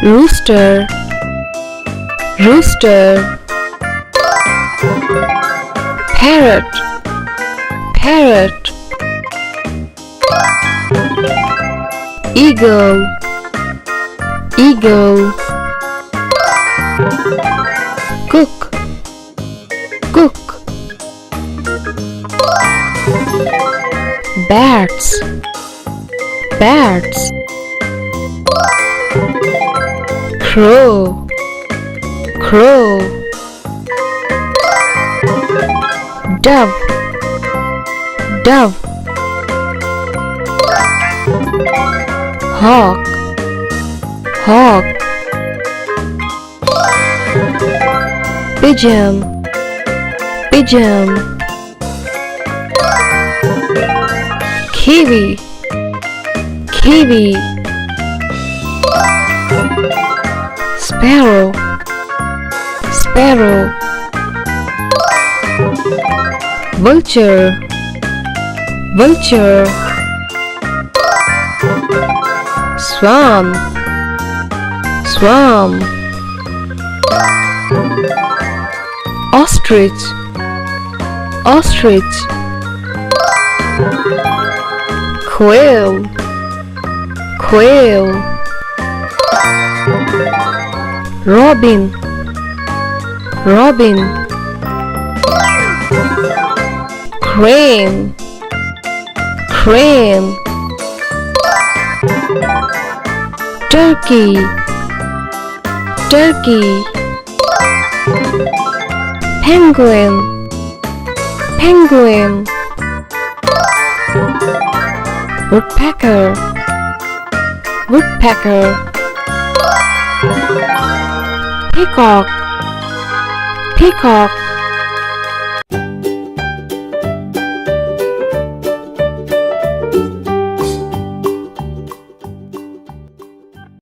rooster, rooster. Parrot, parrot. Eagle, eagle. Cook, cook. Bats, bats. Crow, crow. Dove, dove. Hawk, hawk. Pigeon, pigeon. Kiwi, kiwi. Sparrow, sparrow. Vulture, vulture. Swan, swan. Ostrich, ostrich. Quail, quail. Robin, robin. Crane, crane. Turkey, turkey. Penguin, penguin. Woodpecker, woodpecker. Peacock, peacock.